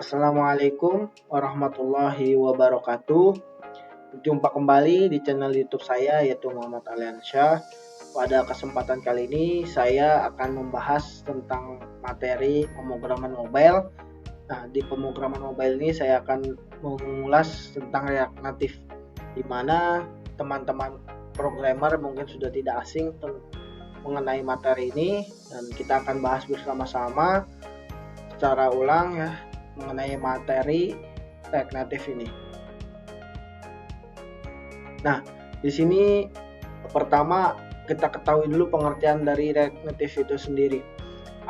Assalamualaikum warahmatullahi wabarakatuh. Jumpa kembali di channel YouTube saya, yaitu Muhammad Aliansyah. Pada kesempatan kali ini saya akan membahas tentang materi pemrograman mobile. Nah, di pemrograman mobile ini saya akan mengulas tentang React Native, di mana teman-teman programmer mungkin sudah tidak asing mengenai materi ini, dan kita akan bahas bersama-sama secara ulang ya mengenai materi React Native ini. Nah, di sini pertama kita ketahui dulu pengertian dari React Native itu sendiri.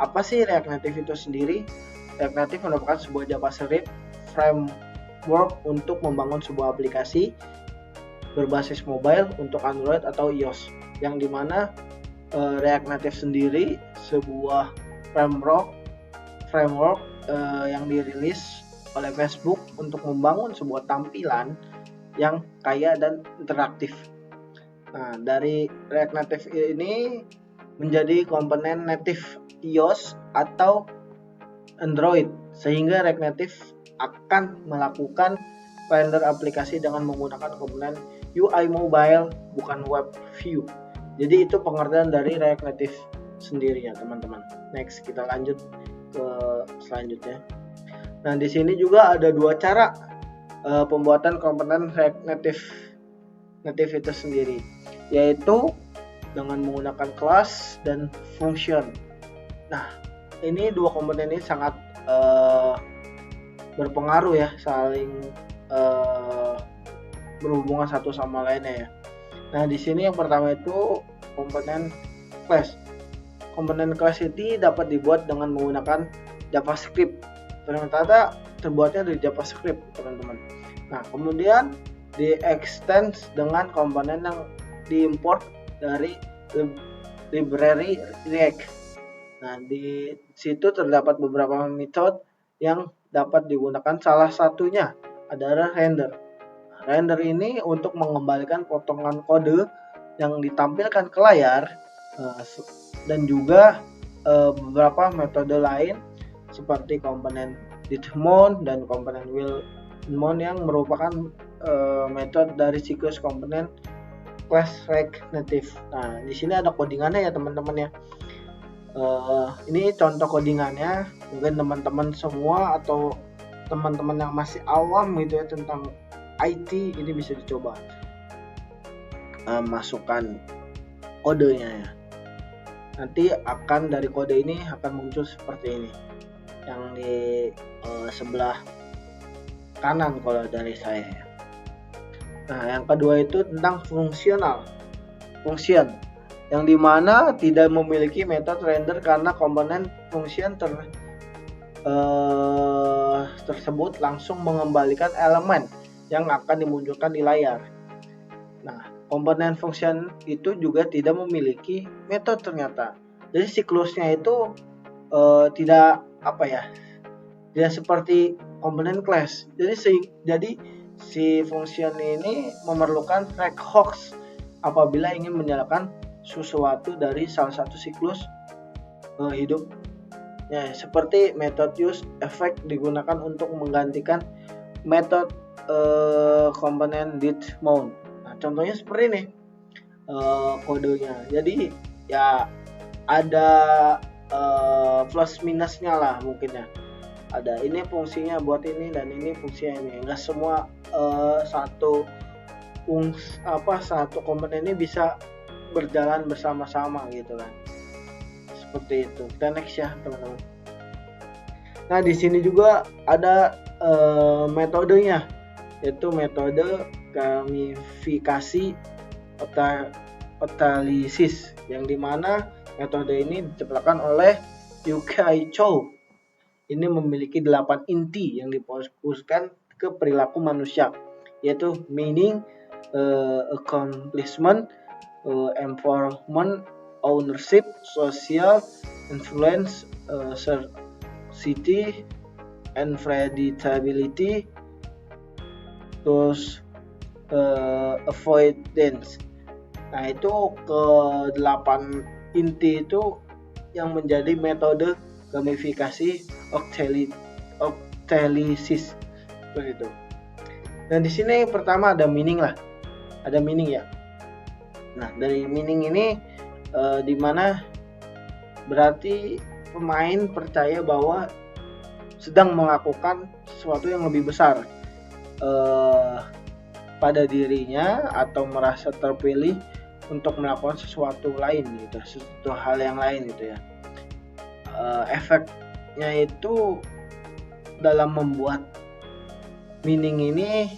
Apa sih React Native itu sendiri? React Native merupakan sebuah JavaScript framework untuk membangun sebuah aplikasi berbasis mobile untuk Android atau iOS, yang dimana React Native sendiri sebuah framework yang dirilis oleh Facebook untuk membangun sebuah tampilan yang kaya dan interaktif. Nah, dari React Native ini menjadi komponen native iOS atau Android, sehingga React Native akan melakukan render aplikasi dengan menggunakan komponen UI mobile, bukan web view. Jadi itu pengertian dari React Native sendiri ya teman-teman. Next, kita lanjut ke selanjutnya. Nah, di sini juga ada dua cara pembuatan komponen React Native itu sendiri, yaitu dengan menggunakan kelas dan function. Nah, ini dua komponen ini sangat berpengaruh ya, saling berhubungan satu sama lainnya ya. Nah, di sini yang pertama itu komponen class. Komponen class ini dapat dibuat dengan menggunakan JavaScript. Ternyata terbuatnya dari JavaScript, teman-teman. Nah, kemudian di-extend dengan komponen yang diimport dari library React. Nah, di situ terdapat beberapa metode yang dapat digunakan. Salah satunya adalah render. Render ini untuk mengembalikan potongan kode yang ditampilkan ke layar, dan juga beberapa metode lain seperti komponen didmount dan komponen willmount yang merupakan metode dari siklus komponen class React Native. Nah, di sini ada codingannya ya teman-teman ya. Ini contoh codingannya, mungkin teman-teman semua atau teman-teman yang masih awam gitu ya tentang IT ini bisa dicoba masukkan kodenya ya. Nanti akan dari kode ini akan muncul seperti ini, yang di sebelah kanan kalau dari saya. Nah, yang kedua itu tentang function, yang dimana tidak memiliki metode render karena komponen function tersebut langsung mengembalikan elemen yang akan dimunculkan di layar. Nah, komponen function itu juga tidak memiliki metode ternyata. Jadi siklusnya itu tidak seperti komponen class. Jadi si function ini memerlukan regex apabila ingin menyalakan sesuatu dari salah satu siklus hidup. Ya, seperti method use effect digunakan untuk menggantikan metode komponen didmount. Nah, contohnya seperti ini kodenya. Jadi ya ada plus minusnya lah mungkin ya. Ada ini fungsinya buat ini dan ini fungsinya ini. Enggak semua satu komponen ini bisa berjalan bersama-sama gitu kan. Seperti itu. Kita next ya teman-teman. Nah, di sini juga ada metodenya, yaitu metode gamifikasi Catalysis, yang dimana metode ini diciptakan oleh Yukai Chou. Ini memiliki 8 inti yang difokuskan ke perilaku manusia, yaitu meaning, accomplishment, empowerment, ownership, social influence, scarcity, and predictability, terus avoidance. Nah, itu ke-8 inti itu yang menjadi metode gamifikasi telesis seperti itu. Dan di sini pertama ada meaning ya. Nah, dari meaning ini di mana berarti pemain percaya bahwa sedang melakukan sesuatu yang lebih besar pada dirinya atau merasa terpilih untuk melakukan sesuatu lain gitu, sesuatu hal yang lain gitu ya. Efeknya itu dalam membuat meaning ini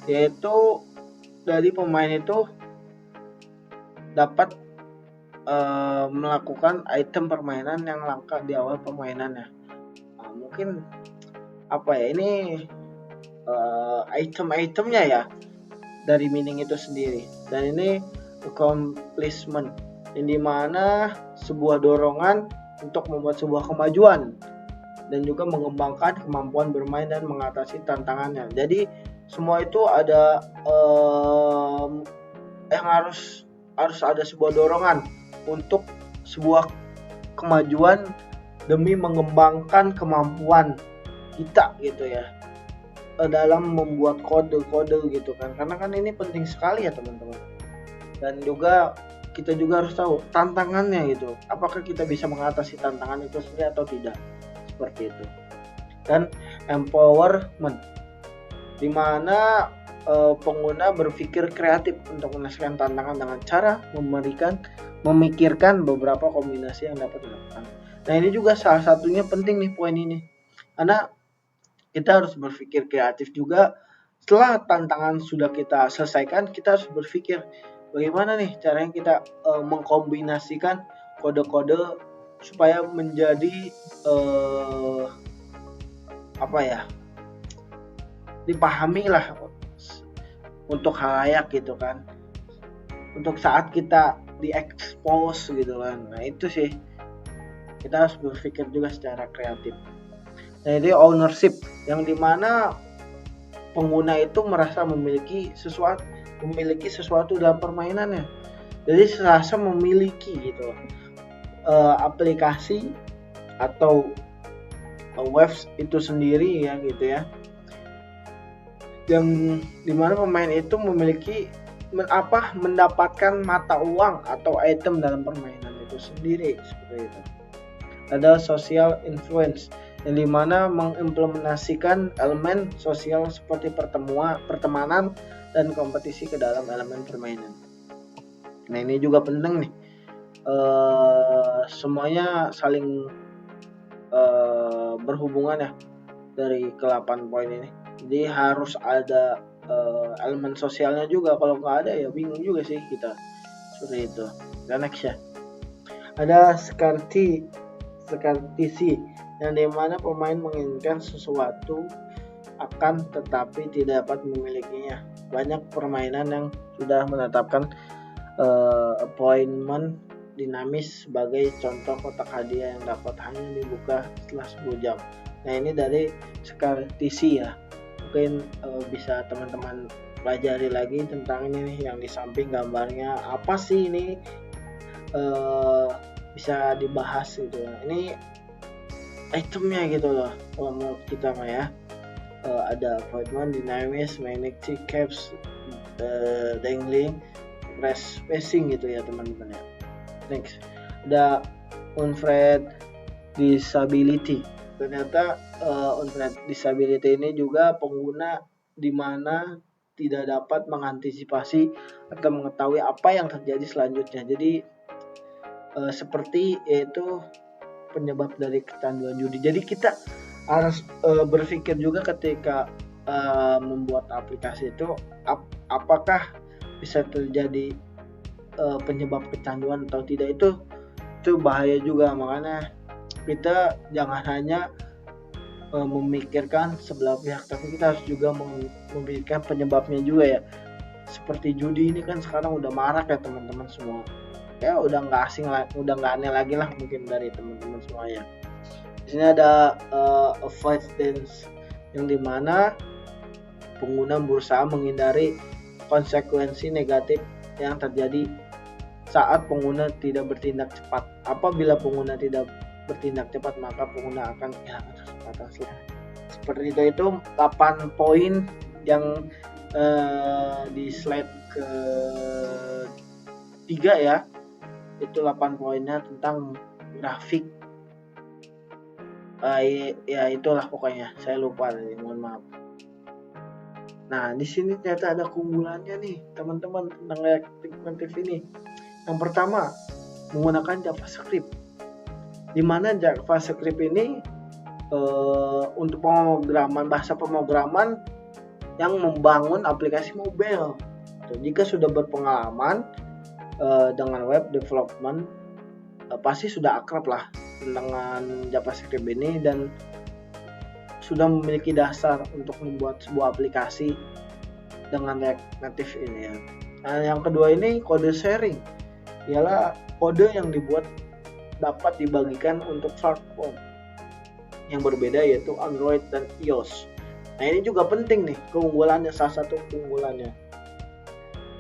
yaitu dari pemain itu dapat melakukan item permainan yang langka di awal permainannya. Mungkin ini item-itemnya ya dari meaning itu sendiri. Dan ini accomplishment, yang dimana sebuah dorongan untuk membuat sebuah kemajuan dan juga mengembangkan kemampuan bermain dan mengatasi tantangannya. Jadi semua itu ada yang harus ada sebuah dorongan untuk sebuah kemajuan demi mengembangkan kemampuan kita gitu ya, dalam membuat kode-kode gitu kan, karena kan ini penting sekali ya teman-teman. Dan juga kita juga harus tahu tantangannya gitu, apakah kita bisa mengatasi tantangan itu sendiri atau tidak, seperti itu. Dan empowerment, dimana pengguna berpikir kreatif untuk menyelesaikan tantangan dengan cara memikirkan beberapa kombinasi yang dapat dilakukan. Nah, ini juga salah satunya penting nih poin ini, karena kita harus berpikir kreatif juga. Setelah tantangan sudah kita selesaikan, kita harus berpikir bagaimana nih caranya kita mengkombinasikan kode-kode supaya menjadi dipahami lah untuk halayak gitu kan, untuk saat kita di-expose gitu kan. Nah, itu sih kita harus berpikir juga secara kreatif. Jadi ownership, yang dimana pengguna itu merasa memiliki sesuatu dalam permainannya. Jadi serasa memiliki gitu aplikasi atau web itu sendiri ya gitu ya, yang dimana pemain itu memiliki mendapatkan mata uang atau item dalam permainan itu sendiri, seperti itu. Ada social influence, yang dimana mengimplementasikan elemen sosial seperti pertemanan dan kompetisi ke dalam elemen permainan. Nah, ini juga penting nih, semuanya saling berhubungan ya dari ke-8 poin ini. Jadi harus ada elemen sosialnya juga, kalau nggak ada ya bingung juga sih kita, seperti itu. Dan next ya, ada scarcity, yang dimana pemain menginginkan sesuatu akan tetapi tidak dapat memilikinya. Banyak permainan yang sudah menetapkan appointment dinamis sebagai contoh kotak hadiah yang dapat hanya dibuka setelah 10 jam. Nah, ini dari scarcity ya, mungkin bisa teman-teman pelajari lagi tentang ini nih, yang di samping gambarnya apa sih ini, bisa dibahas gitu ya. Ini itemnya gitu loh kalau menurut kita mah ya. Ada appointment dinamis, magnetic caps, dangling, press spacing gitu ya teman-teman ya. Next, ada unfriend disability. Ternyata unfriend disability ini juga pengguna di mana tidak dapat mengantisipasi atau mengetahui apa yang terjadi selanjutnya. Jadi seperti yaitu penyebab dari kecanduan judi. Jadi kita harus berpikir juga ketika membuat aplikasi itu, apakah bisa terjadi penyebab kecanduan atau tidak. Itu bahaya juga. Makanya kita jangan hanya memikirkan sebelah pihak, tapi kita harus juga memikirkan penyebabnya juga ya. Seperti judi ini kan sekarang udah marak ya teman-teman semua ya, udah nggak asing lah, udah nggak aneh lagi lah mungkin dari teman-teman semuanya. Di sini ada avoidance, yang dimana pengguna berusaha menghindari konsekuensi negatif yang terjadi saat pengguna tidak bertindak cepat. Apabila pengguna tidak bertindak cepat, maka pengguna akan kehilangan kesempatan Seperti itu 8 poin yang di slide ke 3 ya. Itu 8 poinnya tentang grafik. Ya itulah pokoknya, saya lupa tadi, mohon maaf. Nah, di sini ternyata ada keunggulannya nih, teman-teman, tentang React Native ini. Yang pertama, menggunakan JavaScript. Di mana JavaScript ini untuk bahasa pemrograman yang membangun aplikasi mobile. Jika sudah berpengalaman dengan web development, pasti sudah akrab lah dengan JavaScript ini dan sudah memiliki dasar untuk membuat sebuah aplikasi dengan React Native ini ya. Nah, yang kedua ini kode sharing, ialah kode yang dibuat dapat dibagikan untuk platform yang berbeda, yaitu Android dan iOS. Nah, ini juga penting nih, keunggulannya, salah satu keunggulannya.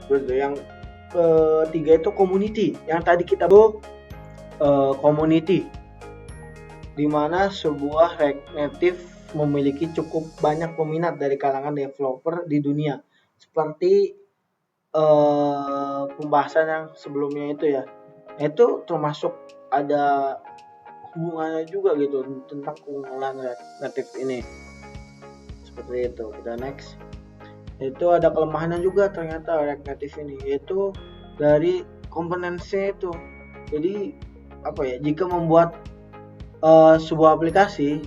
Yang ketiga itu community. Yang tadi kita community, di mana sebuah React Native memiliki cukup banyak peminat dari kalangan developer di dunia. Seperti pembahasan yang sebelumnya itu ya, itu termasuk ada hubungannya juga gitu tentang keunggulan React Native ini. Seperti itu. Kita next. Itu ada kelemahannya juga ternyata React Native ini, yaitu dari komponennya itu. Jadi jika membuat sebuah aplikasi,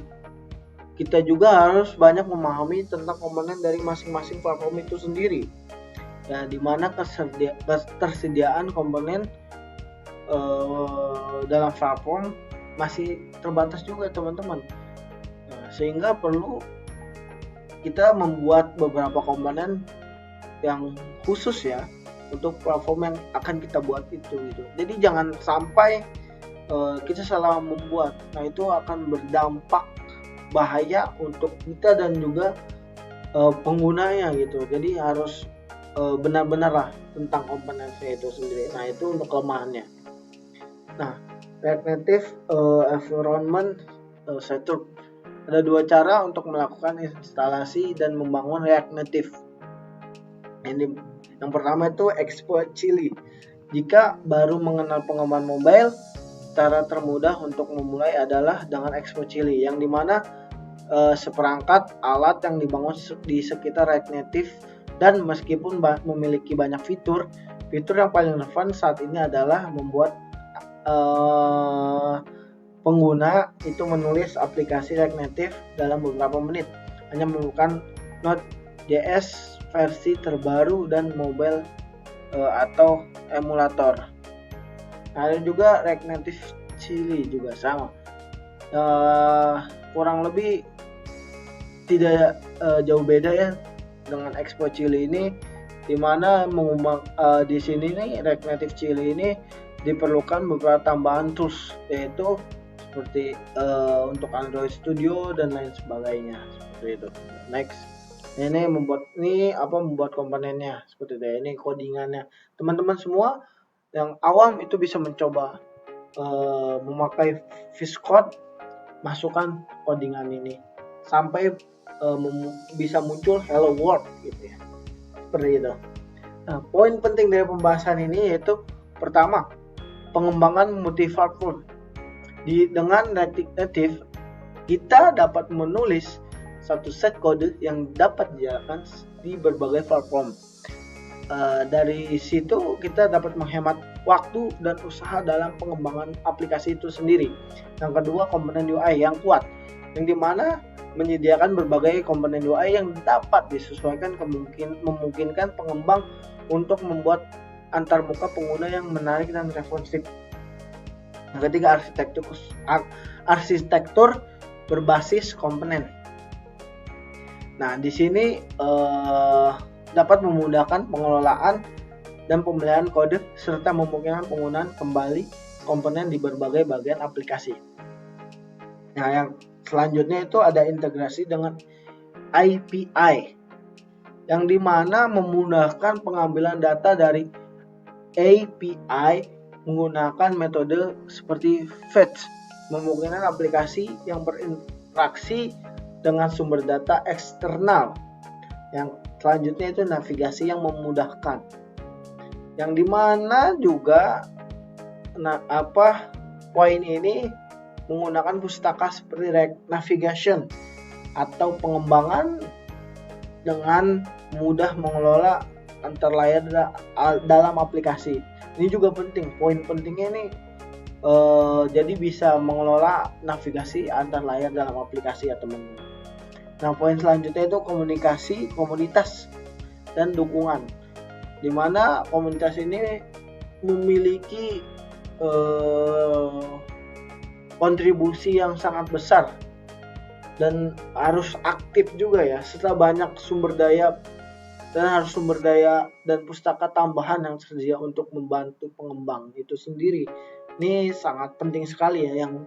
kita juga harus banyak memahami tentang komponen dari masing-masing platform itu sendiri. Ya, di mana ketersediaan komponen dalam platform masih terbatas juga, teman-teman. Nah, sehingga perlu kita membuat beberapa komponen yang khusus ya untuk platform yang akan kita buat itu gitu. Jadi jangan sampai kita salah membuat. Nah, itu akan berdampak bahaya untuk kita dan juga penggunanya gitu. Jadi harus benar-benar lah tentang komponennya itu sendiri. Nah, itu untuk kelemahannya. Nah, React Native environment setup. Ada dua cara untuk melakukan instalasi dan membangun React Native. Yang pertama itu Expo Chili. Jika baru mengenal pengembangan mobile, cara termudah untuk memulai adalah dengan Expo Chili, yang dimana seperangkat alat yang dibangun di sekitar React Native, dan meskipun memiliki banyak fitur yang paling relevan saat ini adalah membuat pengguna itu menulis aplikasi React Native dalam beberapa menit, hanya menggunakan Node.js versi terbaru dan mobile atau emulator. Ada juga React Native Chili juga sama, kurang lebih tidak jauh beda ya dengan Expo Chili ini, dimana di sini nih React Native Chili ini diperlukan beberapa tambahan tools, yaitu seperti untuk Android Studio dan lain sebagainya, seperti itu. Next, ini membuat komponennya seperti itu. Ini codingannya. Teman-teman semua yang awam itu bisa mencoba memakai VS Code, masukkan codingan ini sampai bisa muncul hello world gitu ya, seperti itu. Nah, poin penting dari pembahasan ini yaitu pertama, pengembangan multi-platform. Dengan React Native kita dapat menulis satu set kode yang dapat dijalankan di berbagai platform. Dari situ kita dapat menghemat waktu dan usaha dalam pengembangan aplikasi itu sendiri. Yang kedua, komponen UI yang kuat, yang dimana menyediakan berbagai komponen UI yang dapat disesuaikan memungkinkan pengembang untuk membuat antarmuka pengguna yang menarik dan responsif. Yang ketiga, arsitektur berbasis komponen. Nah, di sini dapat memudahkan pengelolaan dan pemeliharaan kode serta memungkinkan penggunaan kembali komponen di berbagai bagian aplikasi. Nah, yang selanjutnya itu ada integrasi dengan API, yang dimana memudahkan pengambilan data dari API menggunakan metode seperti fetch, memungkinkan aplikasi yang berinteraksi dengan sumber data eksternal. Yang selanjutnya itu navigasi yang memudahkan, yang dimana juga poin ini menggunakan pustaka seperti navigation atau pengembangan dengan mudah mengelola antar layar dalam aplikasi. Ini juga penting, poin pentingnya ini jadi bisa mengelola navigasi antar layar dalam aplikasi ya teman-teman. Nah, poin selanjutnya itu komunikasi, komunitas, dan dukungan, dimana komunitas ini memiliki kontribusi yang sangat besar dan harus aktif juga ya, setelah banyak sumber daya dan pustaka tambahan yang tersedia untuk membantu pengembang itu sendiri. Ini sangat penting sekali ya yang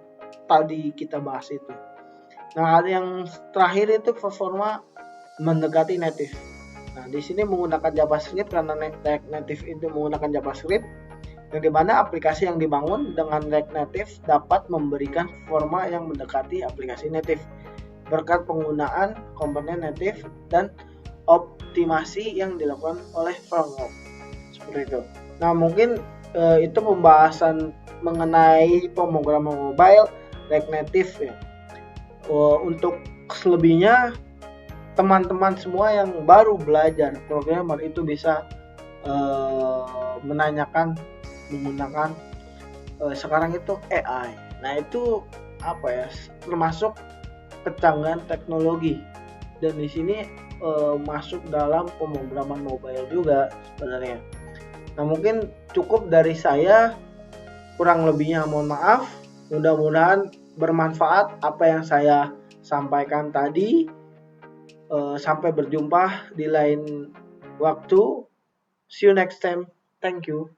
tadi kita bahas itu. Nah, yang terakhir itu performa mendekati native. Nah, di sini menggunakan JavaScript karena React Native itu menggunakan JavaScript, yang dimana aplikasi yang dibangun dengan React Native dapat memberikan performa yang mendekati aplikasi native berkat penggunaan komponen native dan optimasi yang dilakukan oleh framework seperti itu. Nah, mungkin itu pembahasan mengenai pemrograman mobile React Native ya. Untuk selebihnya teman-teman semua yang baru belajar programmer itu bisa menanyakan menggunakan sekarang itu AI. Nah, itu termasuk kecanggihan teknologi, dan di sini masuk dalam pemrograman mobile juga sebenarnya. Nah, mungkin cukup dari saya, kurang lebihnya mohon maaf. Mudah-mudahan bermanfaat apa yang saya sampaikan tadi. Sampai berjumpa di lain waktu. See you next time. Thank you.